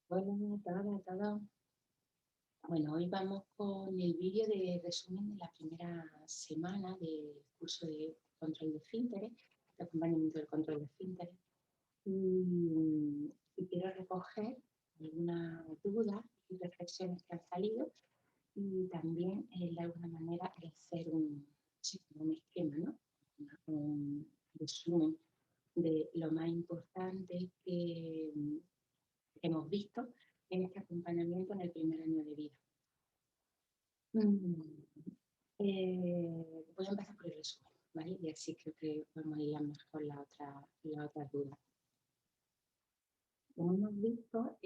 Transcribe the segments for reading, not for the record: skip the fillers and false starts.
Hola a todos. Bueno, hoy vamos con el vídeo de resumen de la primera semana del curso de control de esfínteres, de acompañamiento del control de esfínteres. Y quiero recoger algunas dudas y reflexiones que han salido y también, de alguna manera, hacer sí, un esquema, ¿no? Un resumen de lo más importante que hemos visto en este acompañamiento en el primer año de vida. Mm, voy a empezar por el resumen, ¿vale? Y así creo que podemos ir mejor la otra duda. Como hemos visto,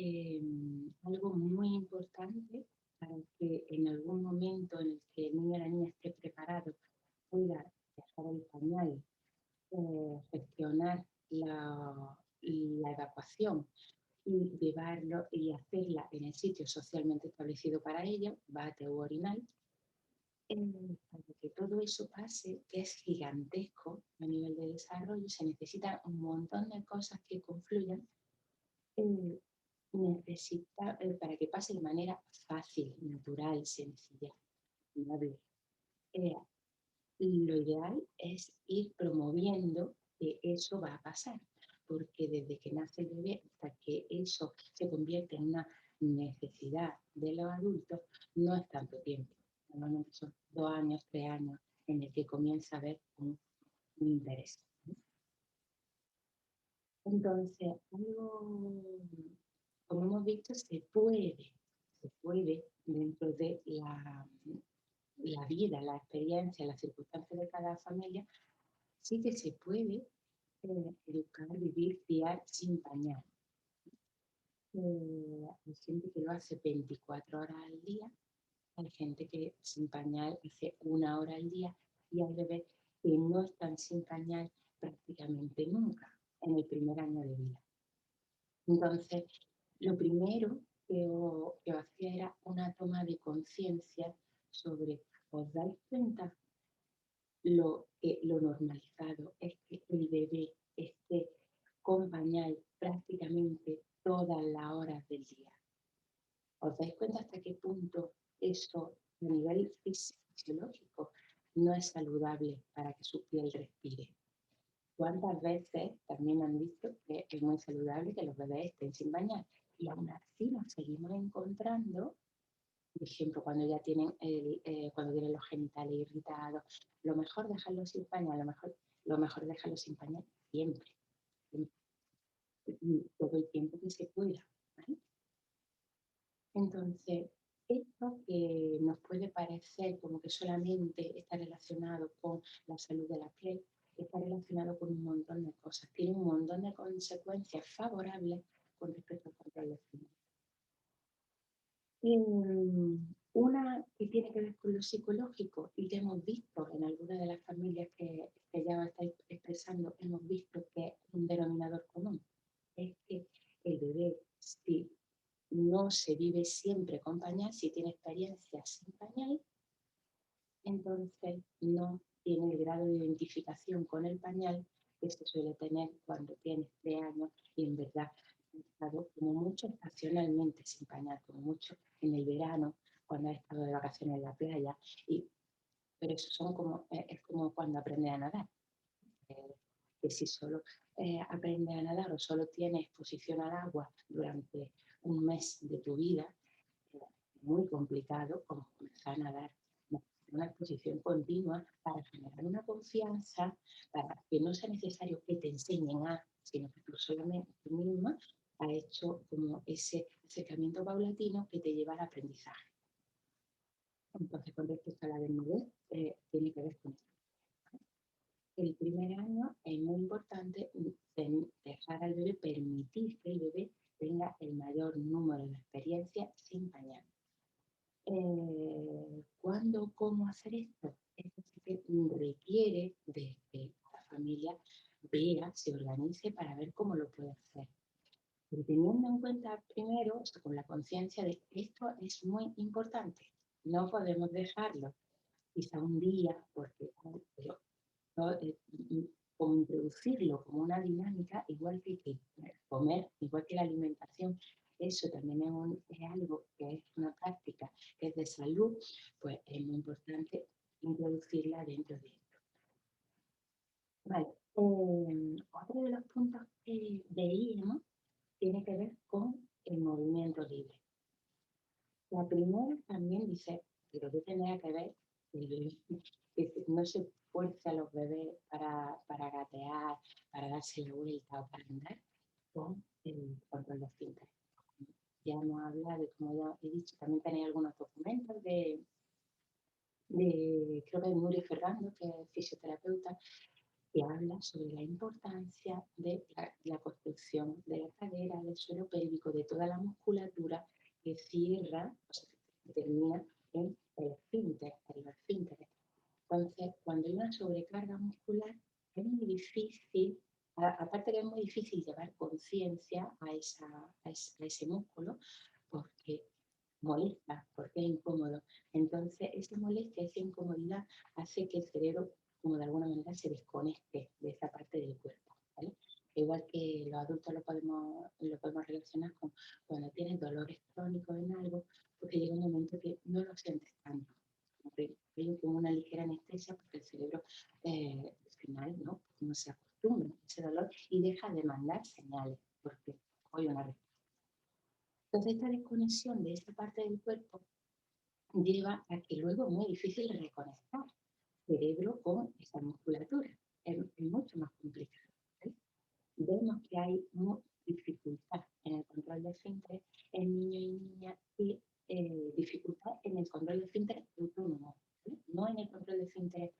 algo muy importante para que en algún momento en el que el niño o la niña esté preparado pueda dejar el pañal, gestionar la evacuación y llevarlo y hacerla en el sitio socialmente establecido para ello, bate o orinal. Para que todo eso pase, que es gigantesco a nivel de desarrollo, se necesitan un montón de cosas que confluyan. eh, para que pase de manera fácil, natural, sencilla, amable. Eh, lo ideal es ir promoviendo que eso va a pasar, porque desde que nace el bebé hasta que eso se convierte en una necesidad de los adultos, no es tanto tiempo. Normalmente son 2 años, 3 años en el que comienza a haber un interés. Entonces, algo, como hemos visto, se puede dentro de la vida, la experiencia, las circunstancias de cada familia, sí que se puede educar, vivir, criar sin pañal. Hay gente que lo hace 24 horas al día, hay gente que sin pañal hace 1 hora al día y hay bebés que no están sin pañal prácticamente nunca en el primer año de vida. Entonces, lo primero que hacía era una toma de conciencia sobre, ¿os dais cuenta lo normalizado es que el bebé esté con pañal prácticamente todas las horas del día? ¿Os dais cuenta hasta qué punto eso a nivel fisiológico no es saludable para que su piel respire? ¿Cuántas veces también han visto que es muy saludable que los bebés estén sin bañar? Y aún así nos seguimos encontrando, por ejemplo, cuando ya tienen, cuando tienen los genitales irritados, lo mejor dejarlos sin pañal, lo mejor dejarlos sin pañal siempre, siempre, todo el tiempo que se pueda, ¿vale? Entonces, esto que nos puede parecer como que solamente está relacionado con la salud de la piel, está relacionado con un montón de cosas, tiene un montón de consecuencias favorables con respecto al control de fibra. Una que tiene que ver con lo psicológico y que hemos visto en algunas de las familias que ya estáis expresando, hemos visto que es un denominador común, es que el bebé, si no se vive siempre con pañal, si tiene experiencias sin pañal, entonces no tiene el grado de identificación con el pañal que se suele tener cuando tienes 3 años y en verdad ha estado como mucho estacionalmente sin pañal, como mucho en el verano, cuando ha estado de vacaciones en la playa. Pero eso es como cuando aprende a nadar. Que si solo aprendes a nadar o solo tienes exposición al agua durante un mes de tu vida, es muy complicado como comenzar a nadar. Necesitas una exposición continua para generar una confianza, para que no sea necesario que te enseñen sino que tú solamente tú misma has hecho como ese acercamiento paulatino que te lleva al aprendizaje. Entonces, con respecto a la desnudez, tiene que ver con esto. El primer año es muy importante dejar al bebé, permitir que el bebé tenga el mayor número de experiencias sin pañal. ¿Cuándo, cómo hacer esto? Esto sí que requiere de que la familia vea, se organice para ver cómo lo puede hacer. Pero teniendo en cuenta primero, con la conciencia de que esto es muy importante, no podemos dejarlo quizá un día, porque ¿no? Como introducirlo como una dinámica, igual que comer, igual que la alimentación eso también es algo que es una práctica que es de salud, pues es muy importante introducirla dentro de esto. Vale, otro de los puntos que veíamos tiene que ver con el movimiento libre. La primera también dice, pero ¿qué tendrá que ver el bebé? Que no se fuerza a los bebés para gatear, para darse la vuelta o para andar con el control de esfínteres. Ya hemos hablado, como ya he dicho, también tenéis algunos documentos creo que de Nuria Ferrando, que es fisioterapeuta, que habla sobre la importancia de la construcción de la cadera, del suelo pélvico, de toda la musculatura que cierra, o sea, que termina en el esfínter, en los esfínteres. Entonces, cuando hay una sobrecarga muscular, es muy difícil, aparte que es muy difícil llevar conciencia a ese músculo, porque molesta, porque es incómodo. Entonces, esa molestia, esa incomodidad hace que el cerebro, como de alguna manera, se desconecte de esa parte del cuerpo. ¿Vale? Igual que los adultos lo podemos relacionar con cuando tienes dolores crónicos en algo, porque llega un momento que no lo sientes tanto. Hay como una ligera anestesia porque el cerebro al final no, no se acostumbra a ese dolor y deja de mandar señales porque hay una respuesta. Entonces esta desconexión de esta parte del cuerpo lleva a que luego es muy difícil reconectar cerebro con esa musculatura. Es mucho más complicado. ¿Vale? Vemos que hay dificultad en el control de esfínteres en niños y niñas y dificultad en el control de esfínteres autónomo, ¿vale? No en el control de esfínteres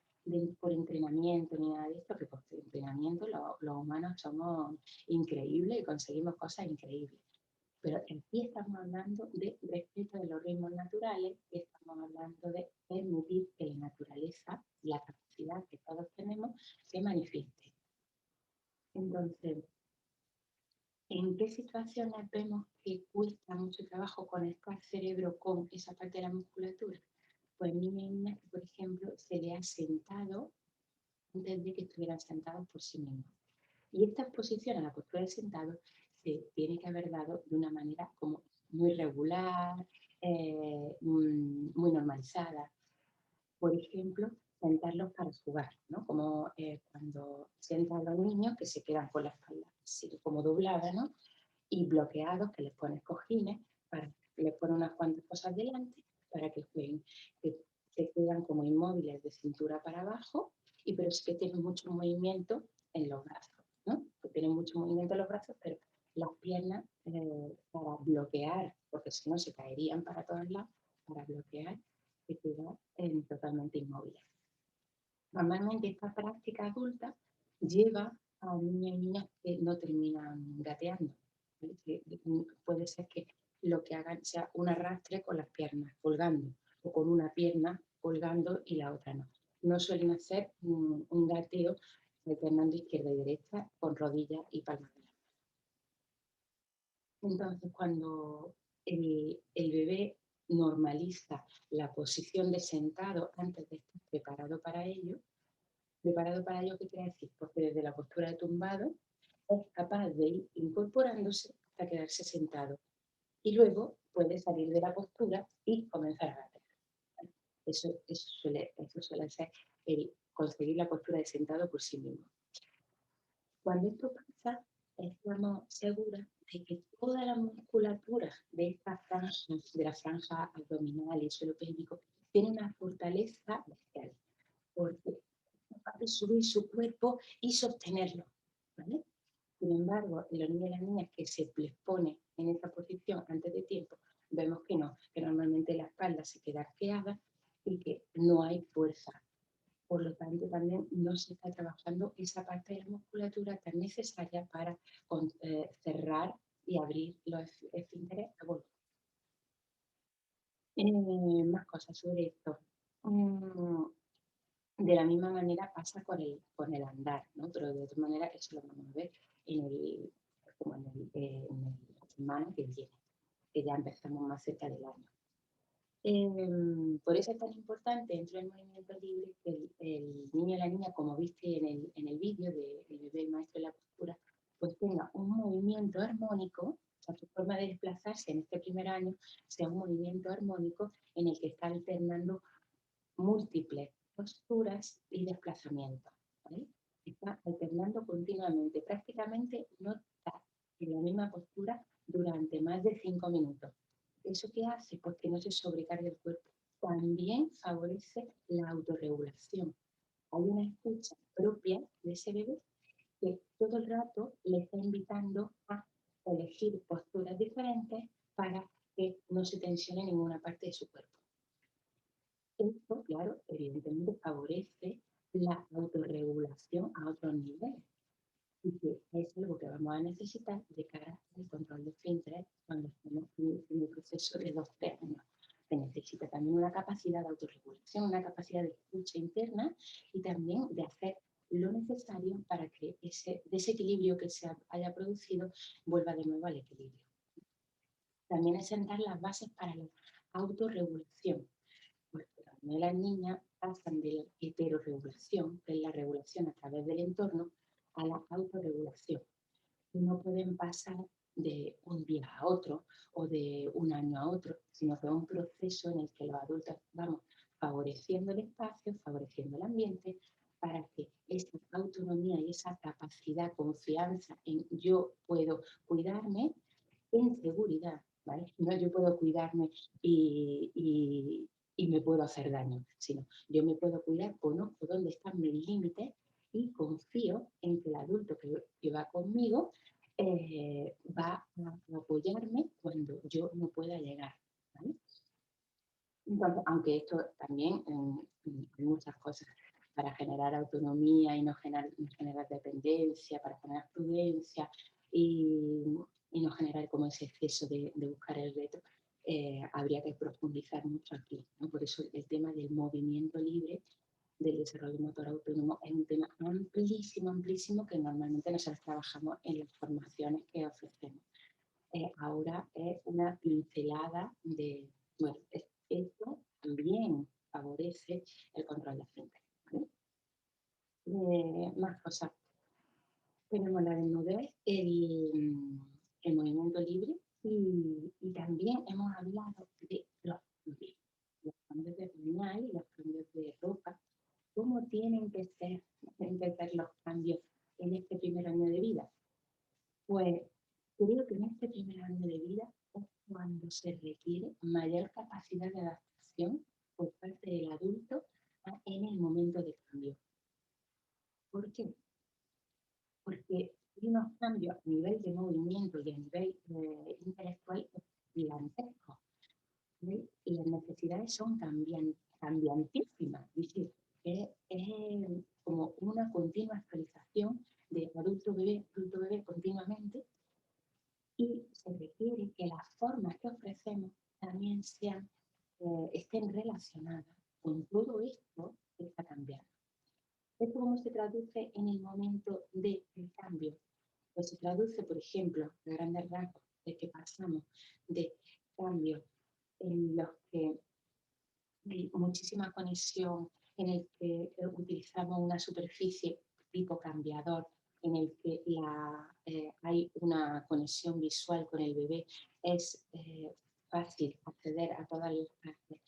por entrenamiento ni nada de esto, que por entrenamiento los humanos somos increíbles y conseguimos cosas increíbles. Pero aquí estamos hablando de respeto de los ritmos naturales y estamos hablando de permitir que la naturaleza, la capacidad que todos tenemos, se manifieste. Entonces, ¿en qué situaciones vemos que cuesta mucho trabajo conectar cerebro con esa parte de la musculatura? Pues niños y niñas que, por ejemplo, se le ha sentado antes de que estuvieran sentados por sí mismos. Y esta exposición a la postura de sentado se tiene que haber dado de una manera como muy regular, muy normalizada. Por ejemplo, sentarlos para jugar, ¿no? Como cuando sientan a los niños que se quedan con la espalda así como doblada, ¿no? Y bloqueados, que les pones cojines, les pones unas cuantas cosas delante para que jueguen, que se quedan como inmóviles de cintura para abajo, pero sí que tienen mucho movimiento en los brazos, ¿no? Que tienen mucho movimiento en los brazos, pero las piernas para bloquear, porque si no se caerían para todos lados, para bloquear, se quedan totalmente inmóviles. Normalmente esta práctica adulta lleva a niños y niñas que no terminan gateando. Puede ser que lo que hagan sea un arrastre con las piernas colgando o con una pierna colgando y la otra no. No suelen hacer un gateo alternando izquierda y derecha con rodillas y palmas de la mano. Entonces, cuando el bebé normaliza la posición de sentado antes de estar preparado para ello, ¿qué quiere decir? Porque desde la postura de tumbado es capaz de ir incorporándose hasta quedarse sentado. Y luego puede salir de la postura y comenzar a gatear. Eso suele ser el conseguir la postura de sentado por sí mismo. Cuando esto pasa, estamos seguras de que toda la musculatura de esta franja, de la franja abdominal y suelo pélvico, tiene una fortaleza bestial, porque es capaz de subir su cuerpo y sostenerlo. ¿Vale? Sin embargo, en los niños y las niñas que se les pone en esta posición antes de tiempo, vemos que no, que normalmente la espalda se queda arqueada y que no hay fuerza. Por lo tanto, también no se está trabajando esa parte de la musculatura tan necesaria para cerrar y abrir los esfínteres a volumen. Más cosas sobre esto. De la misma manera pasa con el andar, ¿no? Pero de otra manera eso lo vamos a ver como en la semana que viene, que ya empezamos más cerca del año. Por eso es tan importante dentro del movimiento libre que el niño y la niña, como viste en el vídeo del bebé, el maestro de la postura, pues tenga un movimiento armónico, o sea, forma de desplazarse en este primer año sea un movimiento armónico en el que está alternando múltiples posturas y desplazamientos, ¿vale? Está alternando continuamente, prácticamente no está en la misma postura durante más de 5 minutos. ¿Eso qué hace? Pues que no se sobrecargue el cuerpo. También favorece la autorregulación. Hay una escucha propia de ese bebé que todo el rato le está invitando a elegir posturas diferentes para que no se tensione ninguna parte de su cuerpo. Esto, claro, evidentemente favorece la autorregulación a otros niveles y que es algo que vamos a necesitar de cara al control de esfínteres cuando estemos en el proceso de 2-3 años. Se necesita también una capacidad de autorregulación, una capacidad de escucha interna y también de hacer lo necesario para que ese desequilibrio que se haya producido vuelva de nuevo al equilibrio. También es sentar las bases para la autorregulación. Pues las niñas pasan de la heterorregulación, que es la regulación a través del entorno, a la autorregulación. Y no pueden pasar de un día a otro o de un año a otro, sino que es un proceso en el que los adultos vamos favoreciendo el espacio, favoreciendo el ambiente, para que esa autonomía y esa capacidad, confianza en yo puedo cuidarme en seguridad, ¿vale? No yo puedo cuidarme y me puedo hacer daño, sino yo me puedo cuidar, conozco dónde están mis límites y confío en que el adulto que va conmigo va a apoyarme cuando yo no pueda llegar, ¿vale? Entonces, aunque esto también hay muchas cosas para generar autonomía y no generar dependencia, para generar prudencia y, y no generar como ese exceso de buscar el reto, habría que profundizar mucho aquí, ¿no? Por eso el tema del movimiento libre, del desarrollo motor autónomo, es un tema amplísimo, amplísimo que normalmente nosotros trabajamos en las formaciones que ofrecemos. Ahora es una pincelada de, bueno, esto también favorece el control de esfínteres, ¿vale? Más cosas. Tenemos la desnudez, el movimiento libre y también hemos hablado de los cambios de pañal y los cambios de ropa. ¿Cómo tienen que ser los cambios en este primer año de vida? Pues creo que en este primer año de vida es cuando se requiere mayor capacidad de adaptación por parte del adulto en el momento de cambio. ¿Por qué? Porque hay unos cambios a nivel de movimiento y a nivel intelectual gigantescos, ¿sí? Y las necesidades son cambiantísimas. Es decir, es como una continua actualización de adulto-bebé continuamente y se requiere que las formas que ofrecemos también estén relacionadas con todo esto que está cambiando. ¿Esto cómo se traduce en el momento del cambio? Pues se traduce, por ejemplo, a grandes rasgos, de que pasamos de cambios en los que hay muchísima conexión, en el que utilizamos una superficie tipo cambiador, en el que hay una conexión visual con el bebé, es fácil acceder a todas las partes,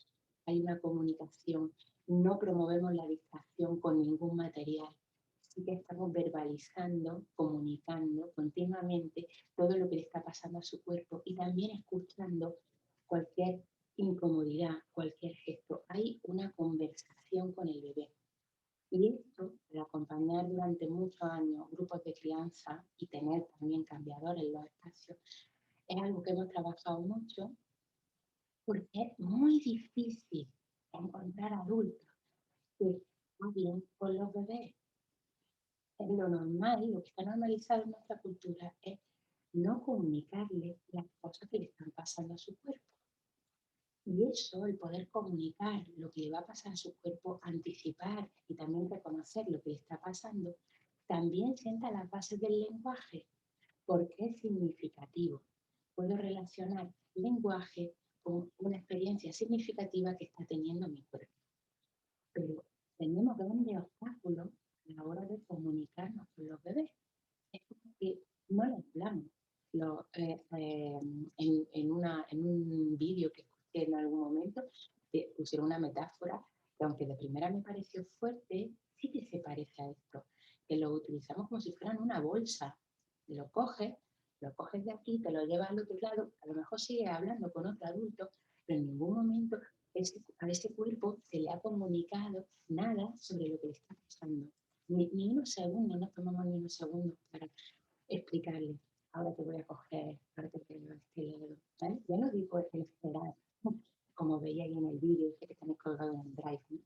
hay una comunicación, no promovemos la distracción con ningún material, sí que estamos verbalizando, comunicando continuamente todo lo que le está pasando a su cuerpo y también escuchando cualquier incomodidad, cualquier gesto. Hay una conversación con el bebé. Y esto, de acompañar durante muchos años grupos de crianza y tener también cambiadores en los espacios, es algo que hemos trabajado mucho porque es muy difícil encontrar adultos que hablen con los bebés. Es lo normal, lo que está normalizado en nuestra cultura es no comunicarle las cosas que le están pasando a su cuerpo. Y eso, el poder comunicar lo que le va a pasar a su cuerpo, anticipar y también reconocer lo que le está pasando, también sienta las bases del lenguaje, porque es significativo. Puedo relacionar lenguaje con una experiencia significativa que está teniendo mi cuerpo. Pero tenemos grandes obstáculos a la hora de comunicarnos con los bebés. Es como que no les hablamos. en un vídeo que escuché en algún momento, pusieron una metáfora que aunque de primera me pareció fuerte, sí que se parece a esto, que lo utilizamos como si fueran una bolsa. Lo coges de aquí, te lo llevas al otro lado, a lo mejor sigues hablando con otro adulto, pero en ningún momento a ese cuerpo se le ha comunicado nada sobre lo que le está pasando. Ni unos segundos, no tomamos ni unos segundos para explicarle, ahora te voy a coger, ahora te voy a llevar a este lado. ¿Vale? Ya no digo el esperar, como veía ahí en el vídeo que tenéis colgado en el drive, ¿no?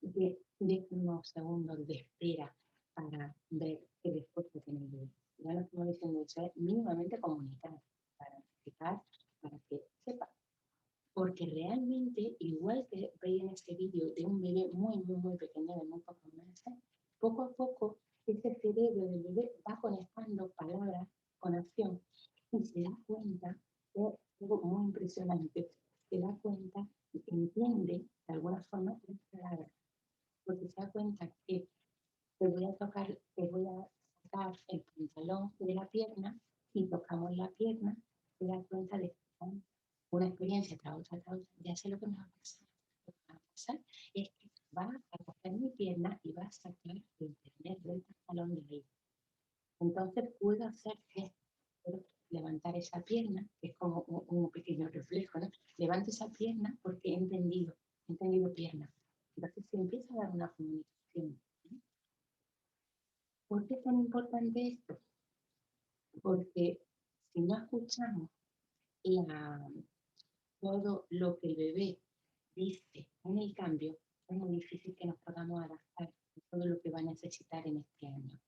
De unos segundos de espera para ver qué respuesta tiene el bebé. Ya lo estamos diciendo, es mínimamente comunicar, para explicar, para que sepa. Porque realmente, igual que veía en este vídeo de un bebé muy pequeño, de muy pocos meses, poco a poco ese cerebro del bebé va conectando palabras con acción y se da cuenta, es algo muy impresionante, se da cuenta y entiende de alguna forma las palabras, porque se da cuenta que te voy a sacar el pantalón de la pierna y tocamos la pierna, te das cuenta de que una experiencia tras otra, ya sé lo que me va a pasar. Lo que va a pasar es que va a coger mi pierna y va a sacar el internet del pantalón de ahí. Entonces puedo hacer gestos, puedo levantar esa pierna, que es como un pequeño reflejo, ¿no? Levanto esa pierna porque he entendido pierna. Entonces se empieza a dar una comunicación. ¿Por qué es tan importante esto? Porque si no escuchamos la, todo lo que el bebé dice en el cambio, es muy difícil que nos podamos adaptar a todo lo que va a necesitar en este año.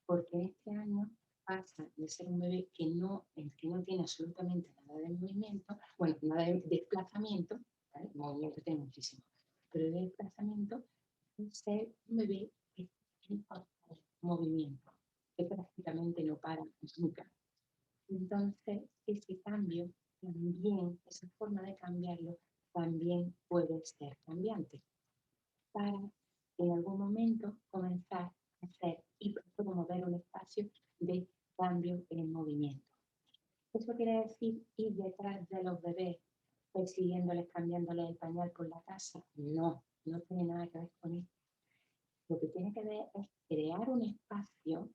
Porque en este año pasa de ser un bebé el que no tiene absolutamente nada de movimiento, bueno, nada de desplazamiento, ¿vale? Movimiento tiene muchísimo, pero de desplazamiento, es ser un bebé que tiene movimiento, que prácticamente no para nunca. Entonces, ese cambio también, esa forma de cambiarlo, también puede ser cambiante para en algún momento comenzar a hacer y promover un espacio de cambio en movimiento. ¿Eso quiere decir ir detrás de los bebés, persiguiéndoles, cambiándoles el pañal por la casa? No, no tiene nada que ver con eso. Lo que tiene que ver es crear un espacio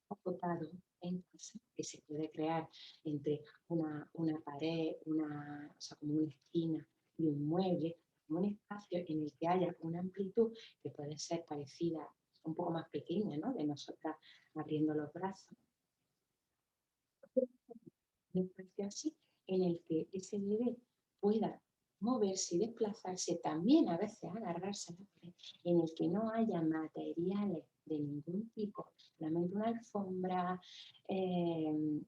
acotado en casa que se puede crear entre una pared, o sea, como una esquina y un mueble, un espacio en el que haya una amplitud que puede ser parecida, un poco más pequeña, ¿no? De nosotras abriendo los brazos. Un espacio así en el que ese bebé pueda moverse y desplazarse, también a veces agarrarse a la pared, en el que no haya materiales de ningún tipo, solamente una alfombra, el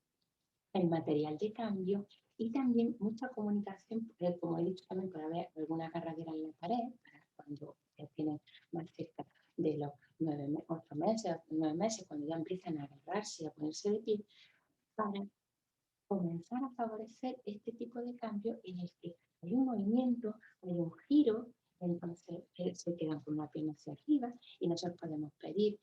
material de cambio y también mucha comunicación, como he dicho, también puede haber alguna carradera en la pared para cuando ya tienen más cerca de los 8 meses, 9 meses, cuando ya empiezan a agarrarse y a ponerse de pie, para comenzar a favorecer este tipo de cambio en el que hay un movimiento, hay un giro, entonces se quedan con una pierna hacia arriba y nosotros podemos pedir,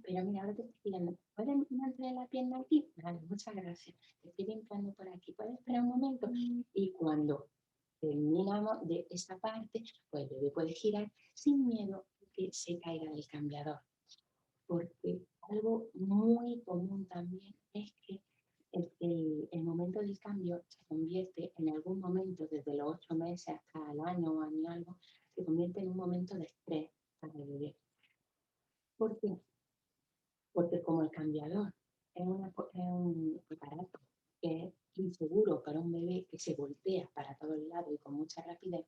pero mira, ahora te estoy pidiendo, ¿puedes mantener la pierna aquí? Vale, muchas gracias, te estoy limpiando por aquí, ¿puedes esperar un momento? Y cuando terminamos de esa parte, pues el bebé puede girar sin miedo a que se caiga del cambiador, porque algo muy común también es que el momento del cambio se convierte en algún momento, desde los 8 meses hasta el año y algo, se convierte en un momento de estrés para el bebé. ¿Por qué? Porque como el cambiador es un aparato que es inseguro para un bebé que se voltea para todos lados y con mucha rapidez,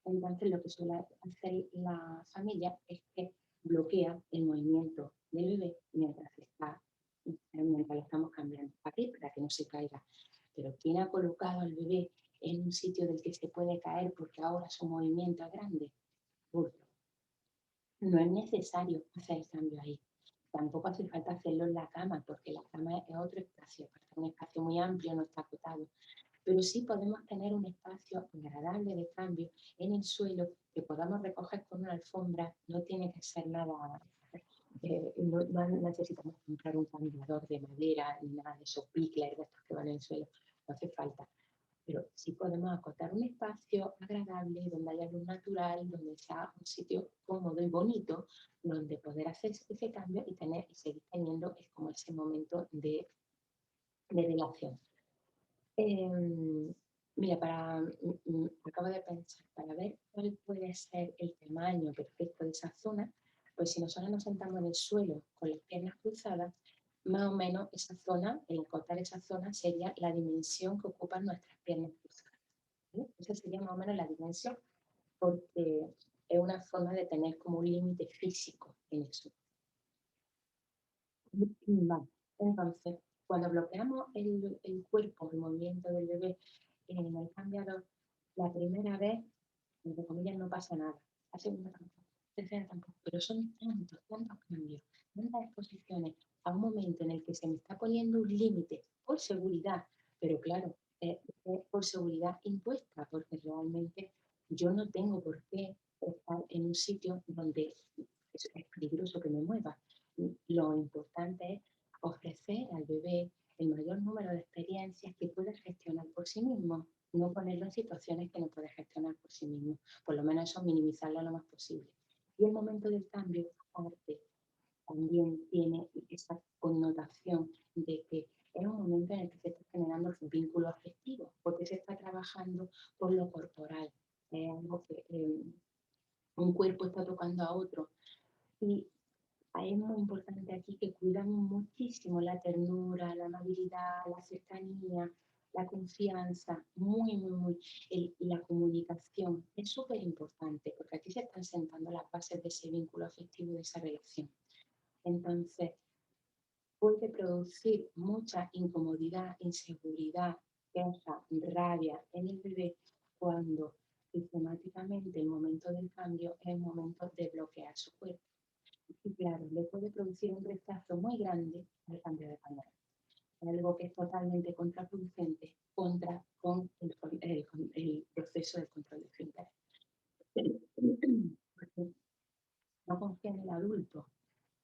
entonces lo que suele hacer la familia es que bloquea el movimiento del bebé mientras le estamos cambiando aquí para que no se caiga. Pero ¿quién ha colocado al bebé en un sitio del que se puede caer porque ahora su movimiento es grande? Burro. No es necesario hacer el cambio ahí. Tampoco hace falta hacerlo en la cama, porque la cama es otro espacio, un espacio muy amplio, no está acotado. Pero sí podemos tener un espacio agradable de cambio en el suelo que podamos recoger con una alfombra, no tiene que ser nada no necesitamos comprar un cambiador de madera ni nada de esos picklers de estos que van en el suelo, no hace falta. Pero sí podemos acotar un espacio agradable donde haya luz natural, donde sea un sitio cómodo y bonito, donde poder hacer ese cambio y seguir teniendo es como ese momento de relación. Mira, acabo de pensar, para ver cuál puede ser el tamaño perfecto de esa zona, pues si nosotros nos sentamos en el suelo con las piernas cruzadas, más o menos esa zona, el encontrar esa zona sería la dimensión que ocupan nuestras piernas cruzadas, ¿vale? Esa sería más o menos la dimensión, porque es una forma de tener como un límite físico en eso. Vale. Entonces, cuando bloqueamos el cuerpo, el movimiento del bebé en el cambiador, la primera vez, entre comillas, no pasa nada. La segunda tampoco, la tercera tampoco. Pero son tantos cambios, tantas exposiciones a un momento en el que se me está poniendo un límite por seguridad, pero claro, por seguridad impuesta, porque realmente yo no tengo por qué estar en un sitio donde es peligroso que me mueva. Lo importante es ofrecer al bebé el mayor número de experiencias que pueda gestionar por sí mismo, no ponerlo en situaciones que no puede gestionar por sí mismo, por lo menos eso minimizarlo lo más posible. Y el momento del cambio, aparte, también tiene esa connotación de que es un momento en el que se está generando un vínculo afectivo, porque se está trabajando por lo corporal, es algo que un cuerpo está tocando a otro. Y es muy importante aquí que cuidamos muchísimo la ternura, la amabilidad, la cercanía, la confianza, la comunicación. Es súper importante porque aquí se están sentando las bases de ese vínculo afectivo, de esa relación. Entonces, puede producir mucha incomodidad, inseguridad, queja, rabia en el bebé cuando sistemáticamente el momento del cambio es el momento de bloquear su cuerpo. Y claro, le puede producir un rechazo muy grande al cambio de pañal. Algo que es totalmente contraproducente con el proceso de control de esfínter. Porque no confía en el adulto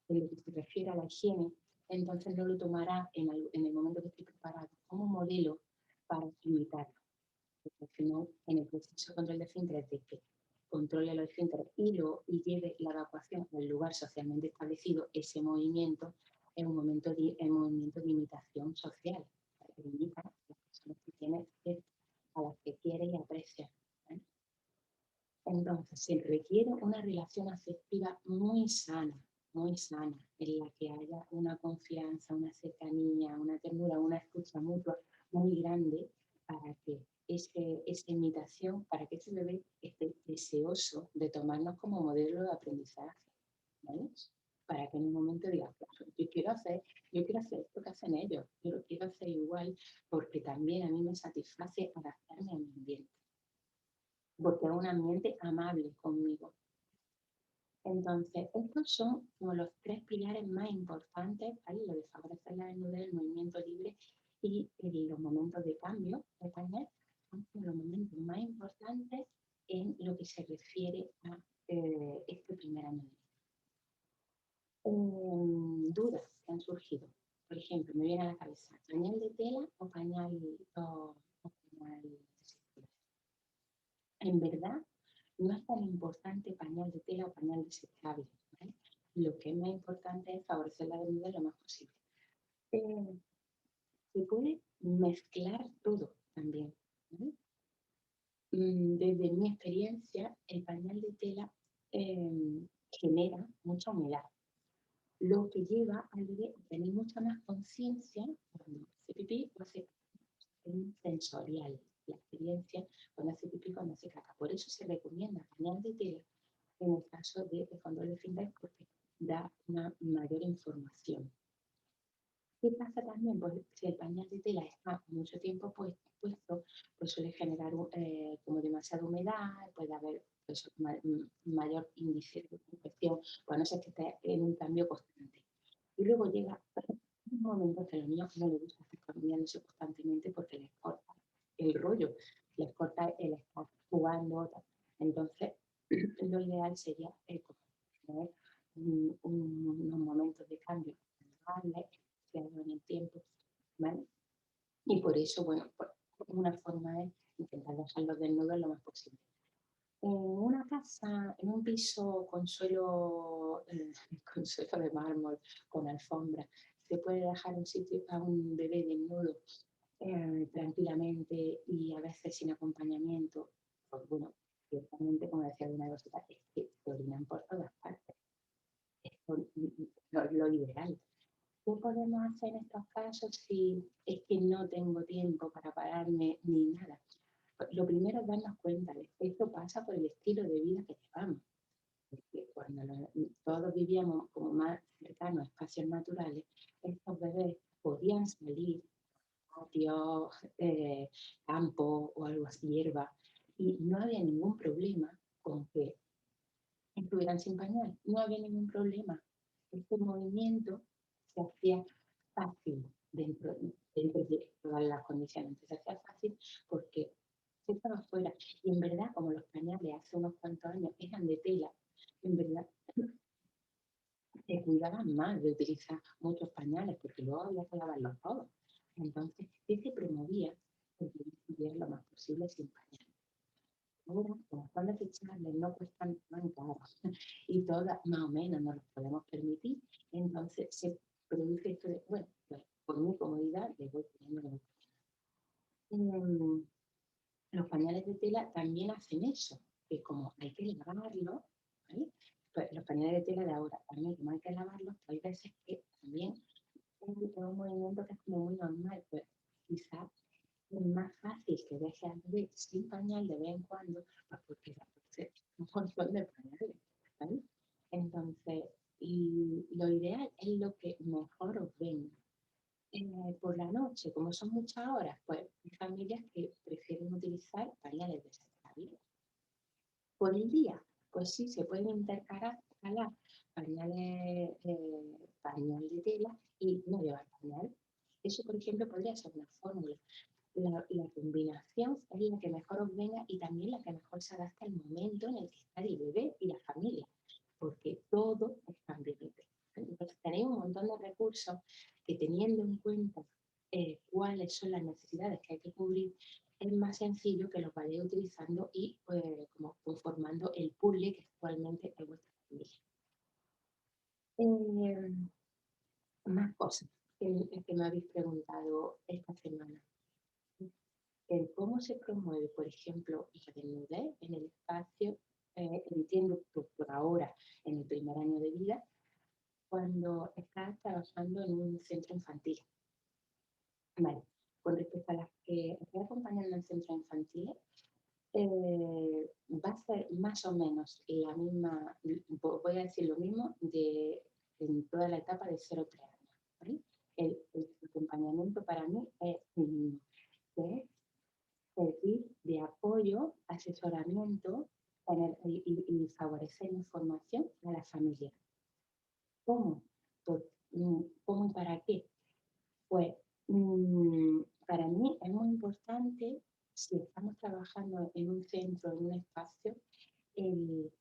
en lo que se refiere a la higiene, entonces no lo tomará en el momento que esté preparado como modelo para imitarlo. Porque al final, en el proceso de control de esfínteres, de que controle los esfínteres y lleve la evacuación al lugar socialmente establecido, ese movimiento es un movimiento de imitación social, que imita a las personas que tiene, a las que quiere y aprecia. ¿Eh? Entonces, se requiere una relación afectiva muy sana, en la que haya una confianza, una cercanía, una ternura, una escucha mutua muy grande para que esa imitación, para que ese bebé esté deseoso de tomarnos como modelo de aprendizaje, ¿vale? Para que en un momento diga, yo quiero hacer esto que hacen ellos, yo lo quiero hacer igual, porque también a mí me satisface adaptarme a mi ambiente, porque es un ambiente amable conmigo. Entonces, estos son como los tres pilares más importantes, ¿vale? Lo de favorecer la desnudez, el movimiento libre y los momentos de cambio de pañal son los momentos más importantes en lo que se refiere a este primer año de vida. Dudas que han surgido. Por ejemplo, me viene a la cabeza, ¿pañal de tela o pañal de circulación? En verdad, no es tan importante pañal de tela o pañal desechable, ¿vale? Lo que es más importante es favorecer la desnudez lo más posible. Se puede mezclar todo también, ¿vale? Desde mi experiencia, el pañal de tela genera mucha humedad, lo que lleva al bebé a tener mucha más conciencia cuando hace pipí o hace sensorial, la experiencia cuando hace pipí, cuando hace caca. Por eso se recomienda pañal de tela en el caso de control de esfínteres porque da una mayor información. ¿Qué pasa también? Pues si el pañal de tela está mucho tiempo puesto, pues suele generar como demasiada humedad, puede haber pues, mayor índice de infección, pues no sé que esté en un cambio constante. Y luego llega un momento que a los niños no les gusta estar cambiándose constantemente porque les corta el rollo, les corta el estar jugando. Entonces, lo ideal sería ¿no? unos momentos de cambio agradables, especiales en el tiempo, ¿vale? Y por eso, bueno, pues una forma es intentar dejarlos desnudos lo más posible. En una casa, en un piso con suelo, con suelo de mármol, con alfombra, se puede dejar un sitio a un bebé desnudo tranquilamente y a veces sin acompañamiento. Pues bueno, ciertamente, como decía una cosita, es que se orinan por todas partes. Es lo ideal. ¿Qué podemos hacer en estos casos si es que no tengo tiempo para pararme ni nada? Pues lo primero es darnos cuenta de que esto pasa por el estilo de vida que llevamos. Porque cuando todos vivíamos como más cercanos a espacios naturales, estos bebés podían salir patio, campo o algo así, hierba, y no había ningún problema con que estuvieran sin pañal, no había ningún problema. Este movimiento se hacía fácil dentro de todas las condiciones. Se hacía fácil porque se estaba fuera. Y en verdad, como los pañales hace unos cuantos años eran de tela, en verdad se cuidaban más de utilizar muchos pañales porque luego había que lavarlos todos. Entonces, sí se promovía que estuvieran lo más posible sin pañales. Ahora, como son desechables, no cuestan tan caros y todas más o menos nos los podemos permitir, entonces se produce esto de, bueno, pues por mi comodidad le voy poniendo los pañales. Los pañales de tela también hacen eso, que como hay que lavarlos, ¿vale? Pues los pañales de tela de ahora también, como hay que lavarlos, pues hay veces que también es un movimiento que es como muy normal, pues quizás es más fácil que deje al bebé sin pañal de vez en cuando, pues porque va a ser un montón de pañales, ¿vale? Entonces, y lo ideal es lo que mejor os venga. Por la noche, como son muchas horas, pues hay familias que prefieren utilizar pañales desechables. Por el día, pues sí, se pueden intercalar pañales, pañal de tela y no llevar pañal. Eso, por ejemplo, podría ser una fórmula. La combinación es la que mejor os venga y también la que mejor se adapta al momento en el que está el bebé y la familia, porque todo es cambiante. Entonces tenéis un montón de recursos que teniendo en cuenta cuáles son las necesidades que hay que cubrir, es más sencillo que los vayáis utilizando y como conformando el puzzle que actualmente es vuestra familia. Eh, Más cosas que me habéis preguntado esta semana. El cómo se promueve, por ejemplo, la desnudez en el espacio, entiendo por ahora, en el primer año de vida, cuando estás trabajando en un centro infantil. Vale. Con respecto a las que estoy acompañando en centros infantiles, va a ser más o menos la misma, voy a decir lo mismo en toda la etapa de 0 a 3 años. ¿Vale? El acompañamiento para mí es el mismo, que es servir de apoyo, asesoramiento y favorecer información a la familia. ¿Cómo? ¿Cómo y para qué? Pues para mí es muy importante, si estamos trabajando en un centro, en un espacio, el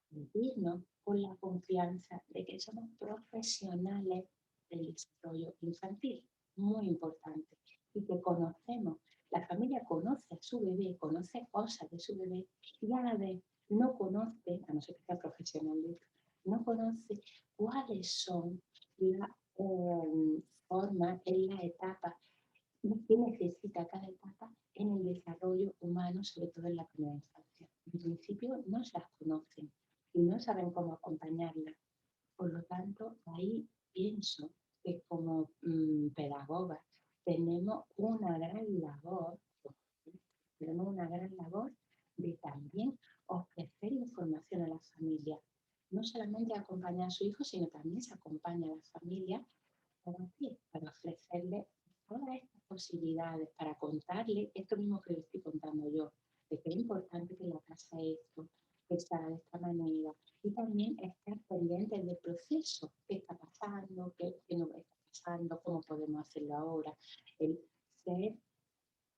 sentirnos con la confianza de que somos profesionales del desarrollo infantil, muy importante, y que conocemos, la familia conoce a su bebé, conoce cosas de su bebé, y a la vez no conoce, a no ser que sea profesional de esto, no conoce cuáles son las formas en la etapa qué necesita cada etapa en el desarrollo humano, sobre todo en la primera infancia. En principio no se las conocen y no saben cómo acompañarlas. Por lo tanto, ahí pienso que como pedagogas tenemos una gran labor de también ofrecer información a la familia. No solamente acompañar a su hijo, sino también se acompaña a la familia para ofrecerle todas estas posibilidades, para contarle esto mismo que le estoy contando yo, de que es importante que la casa esto, que se haga de esta manera, y también estar pendientes del proceso, qué está pasando, qué no está pasando, cómo podemos hacerlo ahora, el ser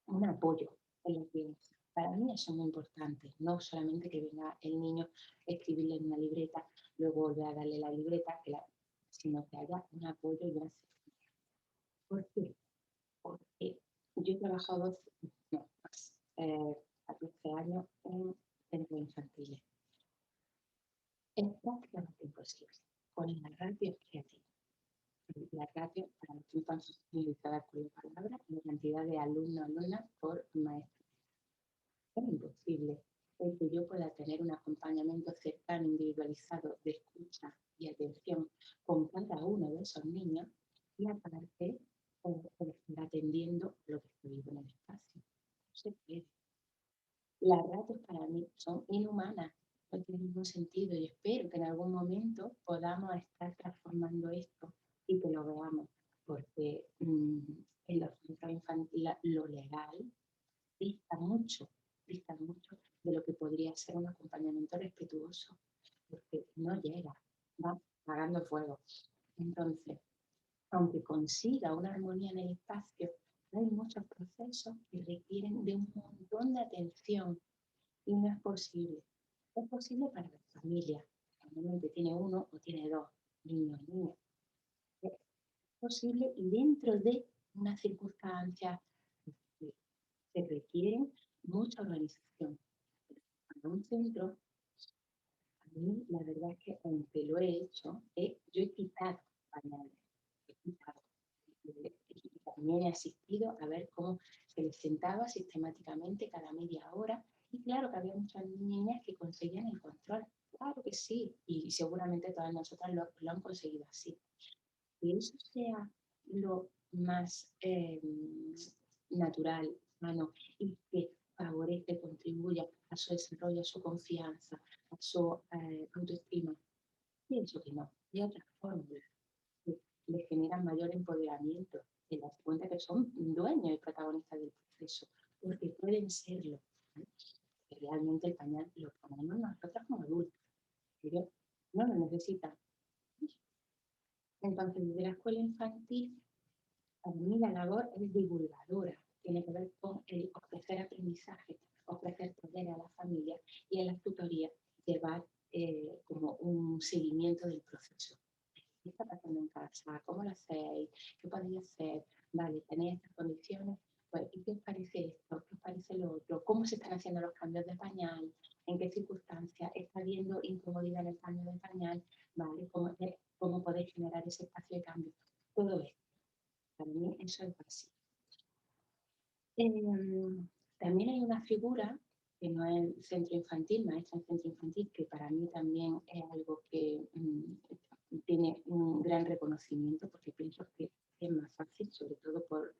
un apoyo en la crianza. Para mí eso es muy importante, no solamente que venga el niño a escribirle en una libreta, luego volver a darle la libreta, sino que haya un apoyo y una asesoría. ¿Por qué? Porque yo he trabajado no, más, 14 años en centros infantiles. Es prácticamente imposible con la ratio creativa. La ratio, para los que no están familiarizadas con la palabra, la cantidad de alumnos, alumnas por maestro. Es imposible el que yo pueda tener un acompañamiento cercano, individualizado, de escucha y atención con cada uno de esos niños y aparte el estar atendiendo lo que estoy vivo en el espacio. No se puede. Las ratios para mí son inhumanas, no tienen ningún sentido y espero que en algún momento podamos estar transformando esto y que lo veamos, porque en los centros infantiles lo legal dista mucho de lo que podría ser un acompañamiento respetuoso, porque no llega, va apagando fuego. Entonces, aunque consiga una armonía en el espacio, hay muchos procesos que requieren de un montón de atención y no es posible. Es posible para la familia, normalmente tiene uno o tiene dos niños y niñas. Es posible y dentro de unas circunstancias que se requieren mucha organización. Para un centro, a mí la verdad es que aunque lo he hecho, yo he quitado pañales, he quitado. Y también he asistido a ver cómo se les sentaba sistemáticamente cada media hora. Y claro que había muchas niñas que conseguían el control. Claro que sí. Y seguramente todas nosotras lo han conseguido así. Que eso sea lo más natural, humano, y que favorece, contribuya a su desarrollo, a su confianza, a su autoestima. Pienso que no. Hay otras fórmulas que les generan mayor empoderamiento, que das cuenta que son dueños y protagonistas del proceso, porque pueden serlo. ¿No? Que realmente el pañal lo ponemos nosotros como adultos, pero no lo necesitan. Entonces, desde la escuela infantil, para mí la labor es divulgadora, tiene que ver con el ofrecer aprendizaje, ofrecer poder a la familia y en las tutorías llevar como un seguimiento del proceso. ¿Qué está pasando en casa? ¿Cómo lo hacéis? ¿Qué podéis hacer? Vale, tenéis estas condiciones. Pues, ¿y qué os parece esto? ¿Qué os parece lo otro? ¿Cómo se están haciendo los cambios de pañal? ¿En qué circunstancias? ¿Está habiendo incomodidad en el cambio de pañal? ¿Vale? ¿Cómo podéis generar ese espacio de cambio? Todo esto. Para mí eso es básico. También hay una figura que no es el centro infantil, maestra en centro infantil, que para mí también es algo que tiene un gran reconocimiento, porque pienso que es más fácil, sobre todo por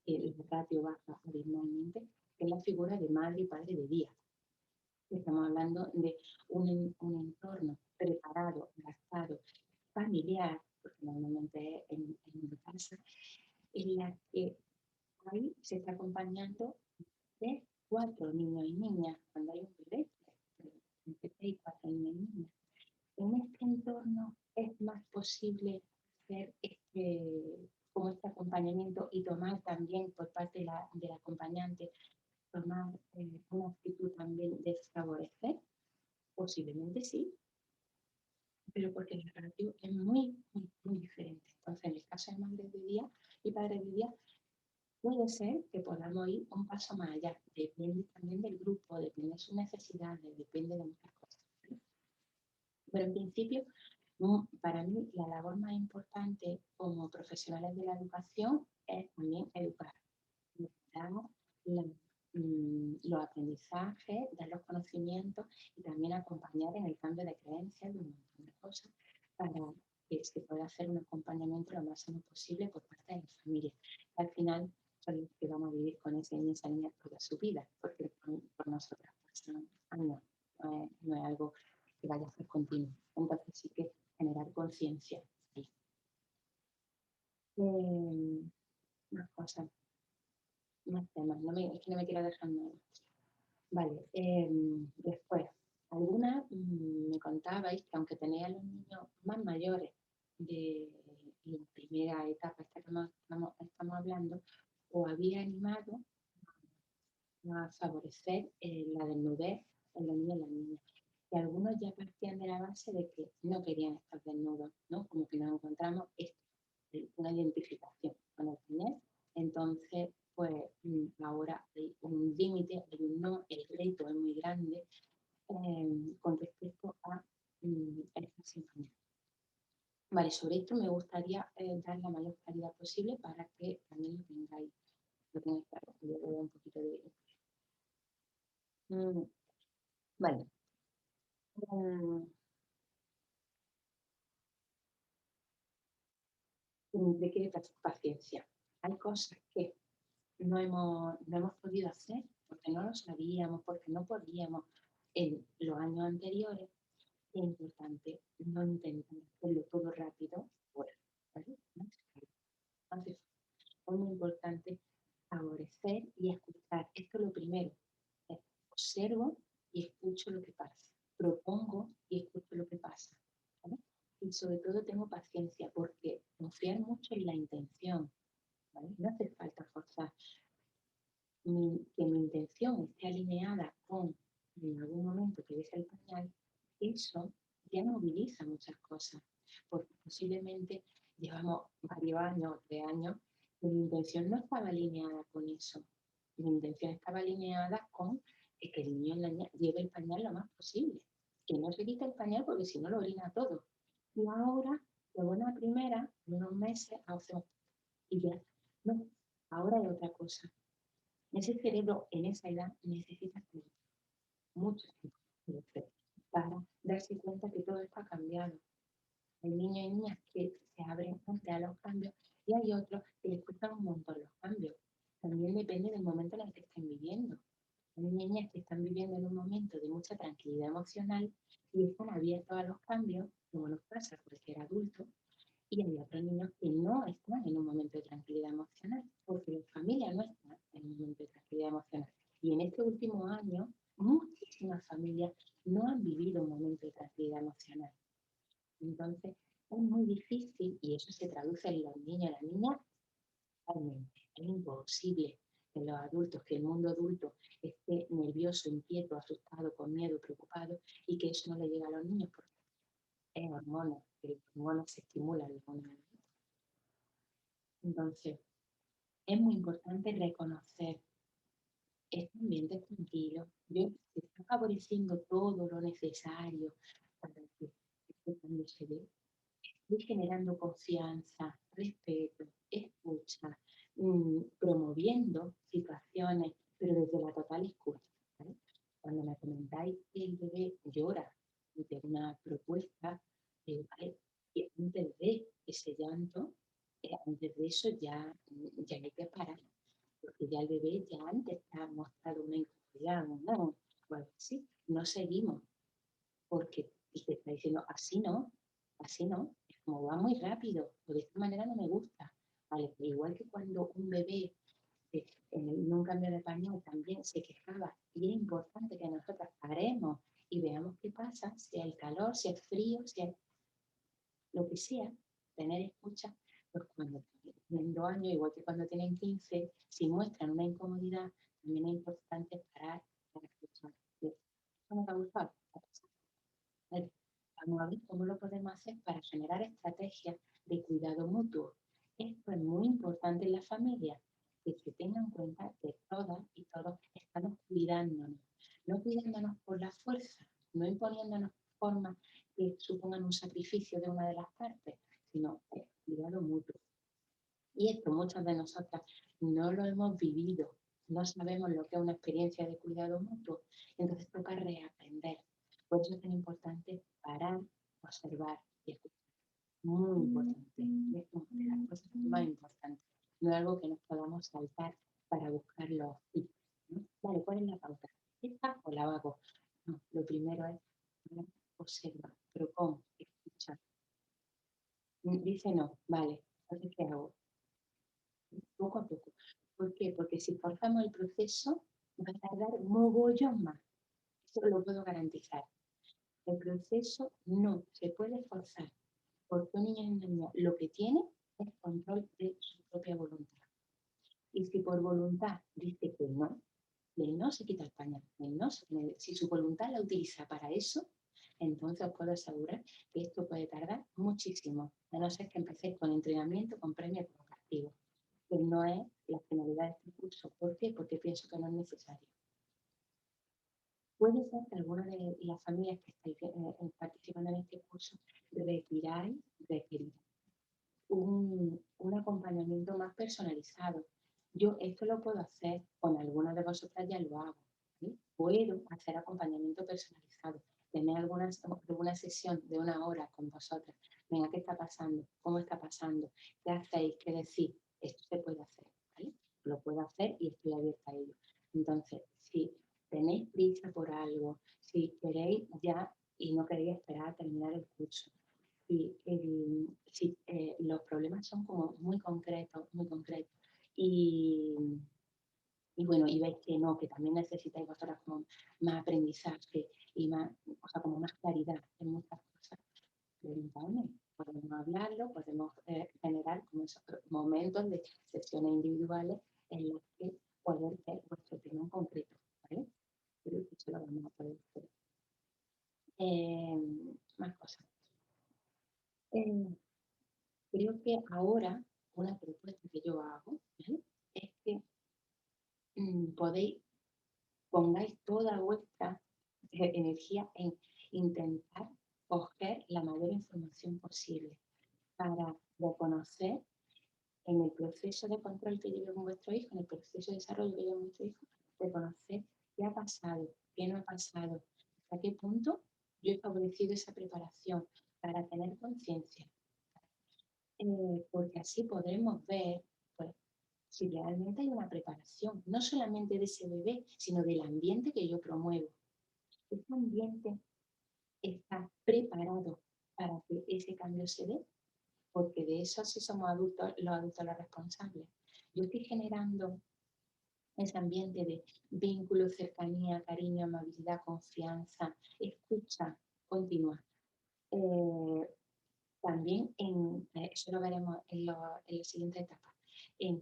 el ratio baja abismalmente, que es la figura de madre y padre de día. Estamos hablando de un entorno preparado, adaptado, familiar, porque normalmente es en una casa, en la que ahí se está acompañando de 4 niños y niñas, cuando hay un bebé, entre 3 y 4 niños y niñas. En este entorno es más posible hacer como este acompañamiento y tomar también por parte del acompañante, tomar una actitud también de favorecer, posiblemente sí, pero porque la ratio es muy diferente. Entonces, en el caso de madres de día y padres de día, puede ser que podamos ir un paso más allá. Depende también del grupo, depende de sus necesidades, depende de muchas cosas. Pero en principio, para mí, la labor más importante como profesionales de la educación es también educar. Dar los aprendizajes, dar los conocimientos y también acompañar en el cambio de creencias de un montón de cosas para que se pueda hacer un acompañamiento lo más sano posible por parte de la familia. Al final, son los que vamos a vivir con ese niño y esa niña toda su vida, porque por nosotras pasan años, no es algo que vaya a ser continuo. Entonces sí que generar conciencia. Sí. Más cosas, más temas. Es que no me quiero dejar nada. Vale, después, algunas me contabais que aunque tenéis a los niños más mayores de la primera etapa esta que estamos hablando, os había animado a favorecer la desnudez en los niños y las niñas. Y algunos ya partían de la base de que no querían estar desnudos, ¿no? Como que nos encontramos esto, una identificación con el pañal. Entonces, pues ahora hay un límite, hay un no, el reto es muy grande con respecto a estar sin pañal. Vale, sobre esto me gustaría dar la mayor claridad posible para que también lo tengáis claro. Yo le doy un poquito de... vale. Requiere paciencia. Hay cosas que no hemos podido hacer porque no lo sabíamos, porque no podíamos en los años anteriores. Es importante no intentar hacerlo todo rápido. Bueno, ¿vale? No hace falta. Es muy importante favorecer y escuchar. Esto es lo primero. Observo y escucho lo que pasa. Propongo y escucho lo que pasa. ¿Vale? Y sobre todo tengo paciencia porque confiar mucho en la intención. ¿Vale? No hace falta forzar. Que mi intención esté alineada con en algún momento que ves el pañal, eso ya moviliza muchas cosas. Porque posiblemente llevamos varios años, 3 años, y mi intención no estaba alineada con eso. Mi intención estaba alineada con que el niño o la niña lleve el pañal lo más posible. Que no se quite el pañal porque si no lo orina todo. Y ahora, de buena primera, en unos meses, hacemos y ya. No, ahora hay otra cosa. Ese cerebro en esa edad necesita tiempo, mucho tiempo para darse cuenta que todo está cambiado. Hay niños y niñas que se abren frente a los cambios y hay otros que les cuestan un montón los cambios. También depende del momento en el que estén viviendo. Hay niñas que están viviendo en un momento de mucha tranquilidad emocional y están abiertos a los cambios, como nos pasa a cualquier adulto, y hay otros niños que no están en un momento de tranquilidad emocional, porque la familia no está en un momento de tranquilidad emocional. Y en este último año, muchísimas familias no han vivido un momento de tranquilidad emocional. Entonces, es muy difícil, y eso se traduce en los niños y las niñas, realmente. Es imposible que los adultos, que el mundo adulto esté nervioso, inquieto, asustado, con miedo, preocupado, y que eso no le llegue a los niños, porque es hormonas, que los hormonas se estimulan de una manera. Entonces, es muy importante reconocer este ambiente tranquilo. Yo se está favoreciendo todo lo necesario para que este cambio se dé. Estoy generando confianza, respeto, escucha, promoviendo situaciones, pero desde la total escucha. ¿Vale? Cuando me comentáis que el bebé llora de una propuesta, ¿vale? Y antes de ese llanto, antes de eso ya hay que parar, porque ya el bebé ya antes ha mostrado una incomodidad, ¿no? O algo así. No seguimos, porque y te está diciendo, así no, es como va muy rápido, o de esta manera no me gusta. Vale, igual que cuando un bebé en un cambio de pañal también se quejaba, y es importante que nosotros paremos y veamos qué pasa, si hay calor, si hay frío, si hay lo que sea, tener escucha, pues cuando tienen 2 años, igual que cuando tienen 15, si muestran una incomodidad, también es importante parar para escuchar. ¿Eso no te ha gustado? Vale. Vamos a ver cómo lo podemos hacer para generar estrategias de cuidado mutuo. Esto es muy importante en la familia, que se tenga en cuenta que todas y todos estamos cuidándonos, no cuidándonos por la fuerza, no imponiéndonos formas que supongan un sacrificio de una de las partes, sino cuidado mutuo. Y esto muchas de nosotras no lo hemos vivido, no sabemos lo que es una experiencia de cuidado mutuo, entonces toca reaprender. Por eso es tan importante parar, observar y escuchar. Muy importante. Es una de las cosas más importantes. No es algo que nos podamos saltar para buscar los tips, ¿no? Vale, ¿cuál es la pauta? ¿Esta o la hago? No, lo primero es observa, propon, escucha. Dice no, vale, entonces ¿qué hago? Poco a poco. ¿Por qué? Porque si forzamos el proceso, va a tardar mogollón más. Eso lo puedo garantizar. El proceso no se puede forzar, porque un niño y una niña lo que tiene es control de su propia voluntad. Y si por voluntad dice que no, el no se quita el pañal, el no si su voluntad la utiliza para eso, entonces os puedo asegurar que esto puede tardar muchísimo, a no ser que empecéis con entrenamiento, con premio, con castigo, que no es la finalidad de este curso. ¿Por qué? Porque pienso que no es necesario. Puede ser que algunas de las familias que estáis participando en este curso requerir un acompañamiento más personalizado. Yo esto lo puedo hacer, con algunas de vosotras ya lo hago. ¿Sí? Puedo hacer acompañamiento personalizado, tener alguna sesión de 1 hora con vosotras. Venga, ¿qué está pasando? ¿Cómo está pasando? ¿Qué hacéis? ¿Qué decís? Esto se puede hacer, ¿vale? Lo puedo hacer y estoy abierta a ello. Entonces, si tenéis prisa por algo, si queréis ya y no queréis esperar a terminar el curso, y sí, los problemas son como muy concretos. Y, y bueno, y veis que no, que también necesitáis vosotras como más aprendizaje y más, o sea, como más claridad en muchas cosas. Preguntadme, podemos hablarlo, podemos generar como esos momentos de sesiones individuales en las que poder ver vuestro tema en concreto, ¿vale? Creo que eso lo vamos a poder hacer. Más cosas. Creo que ahora una propuesta que yo hago, ¿vale? Es que pongáis toda vuestra energía en intentar coger la mayor información posible para reconocer en el proceso de control que lleve con vuestro hijo, en el proceso de desarrollo que lleve con vuestro hijo, reconocer qué ha pasado, qué no ha pasado, hasta qué punto yo he favorecido esa preparación para tener conciencia, porque así podremos ver, pues, si realmente hay una preparación, no solamente de ese bebé, sino del ambiente que yo promuevo. Ese ambiente está preparado para que ese cambio se dé, porque de eso sí somos adultos los responsables. Yo estoy generando ese ambiente de vínculo, cercanía, cariño, amabilidad, confianza, escucha continua. Eh, También eso lo veremos en la siguiente etapa. En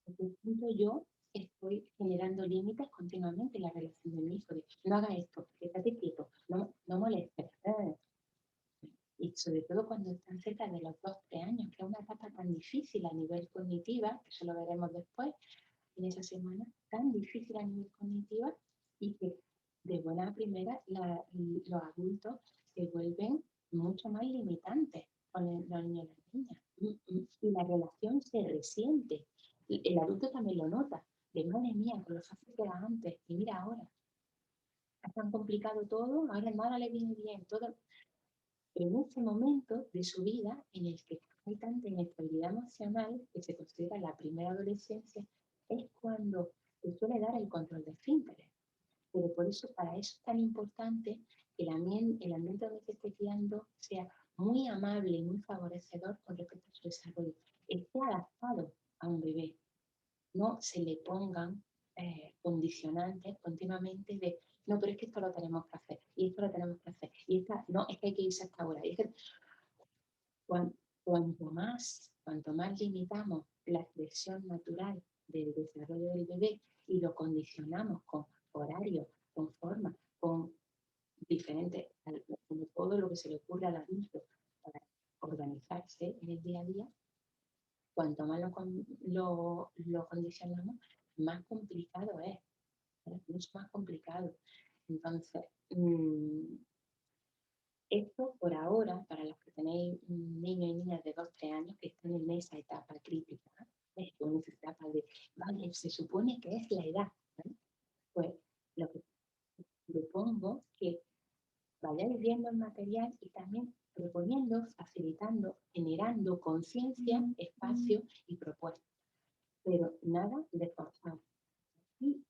qué punto yo estoy generando límites continuamente en la relación de mi hijo. De, no haga esto, estate quieto, no molestes. Y sobre todo cuando están cerca de los 2, 3 años, que es una etapa tan difícil a nivel cognitiva, que eso lo veremos después en esa semana, tan difícil a nivel cognitiva y que de buena primera los adultos se vuelven mucho más limitantes con los niños y las niñas. Y la relación se resiente. El adulto también lo nota. De madre mía, con lo fácil que era antes. Y mira ahora, es tan complicado todo, ahora nada le viene bien, todo. Pero en ese momento de su vida en el que hay tanta inestabilidad emocional, que se considera la primera adolescencia, es cuando se suele dar el control de esfínteres. Pero por eso, para eso es tan importante que el ambiente donde se esté criando sea muy amable y muy favorecedor con respecto a su desarrollo. Esté adaptado a un bebé, no se le pongan condicionantes continuamente de no, pero es que esto lo tenemos que hacer, y esto lo tenemos que hacer, y esta, no, es que hay que irse hasta ahora. Y es que cuanto más limitamos la expresión natural del desarrollo del bebé y lo condicionamos con horarios, con formas, con diferentes, como todo lo que se le ocurre al adulto para organizarse en el día a día, cuanto más lo condicionamos, más complicado es, mucho más complicado. Entonces, esto por ahora, para los que tenéis niños y niñas de 2, 3 años que están en esa etapa crítica, en esa etapa de, vale, se supone que es la edad, ¿vale? Pues lo que propongo que vayáis viendo el material y también proponiendo, facilitando, generando conciencia, espacio y propuestas, pero nada de forzar. Y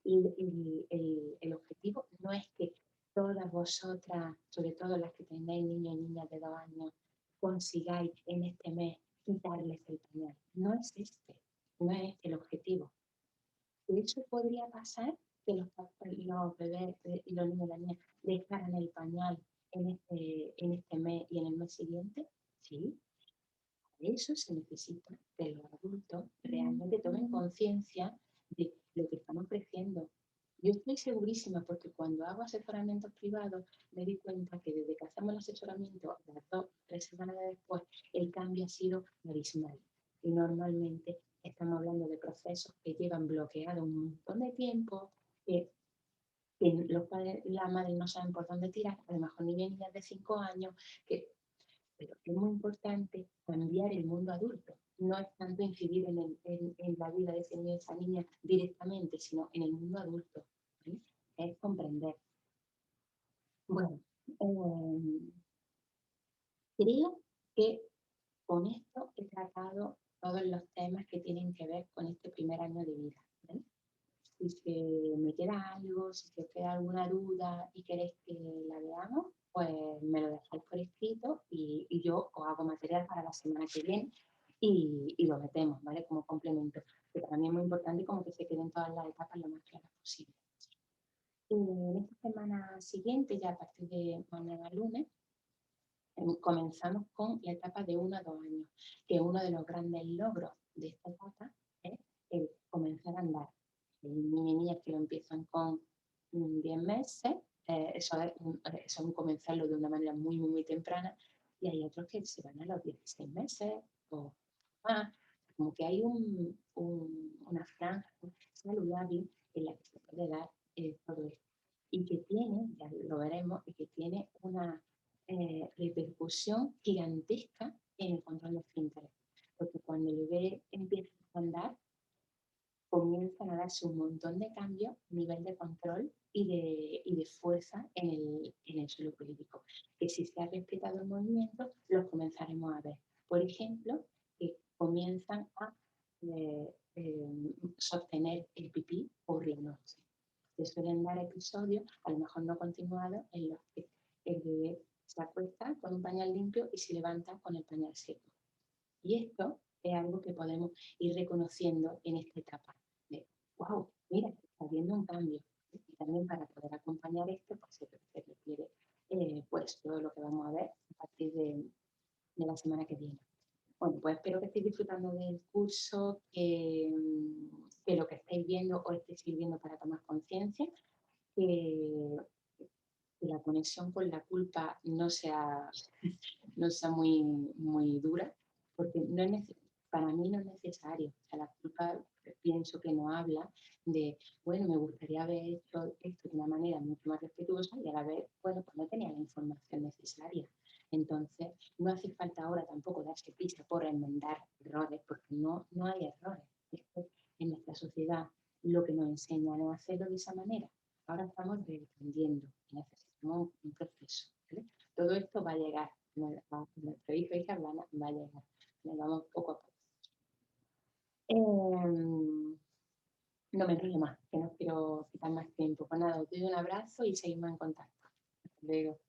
el objetivo no es que todas vosotras, sobre todo las que tengáis niños y niñas de 2 años, consigáis en este mes quitarles el pañal. No es no es el objetivo. De hecho, podría pasar que los bebés y los niños y las niñas dejaran el pañal en este mes y en el mes siguiente. Sí, para eso se necesita que los adultos realmente tomen conciencia de lo que están ofreciendo, Yo estoy segurísima porque cuando hago asesoramientos privados me di cuenta que desde que hacemos el asesoramiento, las 2 o 3 semanas después, el cambio ha sido abismal. Y normalmente estamos hablando de procesos que llevan bloqueados un montón de tiempo, que los padres y las madres no saben por dónde tirar, a lo mejor niñas de 5 años, que pero es muy importante cambiar el mundo adulto. No es tanto incidir en la vida de ese niño o esa niña directamente, sino en el mundo adulto. ¿Vale? Es comprender. Bueno, eh, creo que con esto he tratado todos los temas que tienen que ver con este primer año de vida. ¿Vale? Si se me queda algo, si se os queda alguna duda y queréis que la veamos, pues me lo dejáis por escrito y yo os hago material para la semana que viene y lo metemos, ¿vale? Como complemento. Que para mí es muy importante como que se queden todas las etapas lo más claras posible. En esta semana siguiente, ya a partir de mañana lunes, comenzamos con la etapa de 1 a 2 años, que uno de los grandes logros de esta etapa es el comenzar a andar. Hay niños y niñas que lo empiezan con 10 meses, eso es un comenzarlo de una manera muy, muy, muy temprana, y hay otros que se van a los 16 meses o más, como que hay una franja saludable en la que se puede dar todo esto. Y que tiene, ya lo veremos, y que tiene una repercusión gigantesca en el control de esfínteres. Porque cuando el bebé empieza a andar, comienzan a darse un montón de cambios a nivel de control y de fuerza en el suelo pélvico. Que si se ha respetado el movimiento, los comenzaremos a ver. Por ejemplo, que comienzan a sostener el pipí por la noche. Se suelen dar episodios, a lo mejor no continuados, en los que el bebé se acuesta con un pañal limpio y se levanta con el pañal seco. Y esto es algo que podemos ir reconociendo en esta etapa de, wow, mira, está habiendo un cambio. Y también para poder acompañar esto, pues se requiere pues todo lo que vamos a ver a partir de la semana que viene. Bueno, pues espero que estéis disfrutando del curso, que lo que estáis viendo os esté sirviendo para tomar conciencia, que, que la conexión con la culpa no sea muy, muy dura, porque no es para mí no es necesario. O sea, la culpa pienso que no habla de, bueno, me gustaría haber hecho esto de una manera mucho más respetuosa y a la vez, bueno, pues no tenía la información necesaria. Entonces, no hace falta ahora tampoco darse prisa por enmendar errores, porque no hay errores. Esto en nuestra sociedad lo que nos enseña no hacerlo de esa manera. Ahora estamos aprendiendo y necesitamos un proceso. ¿Vale? Todo esto va a llegar, nuestro hijo y hija va a llegar, le vamos poco a poco. No me enrollo más, que no quiero quitar más tiempo. Pues nada, os doy un abrazo y seguimos en contacto. Hasta luego.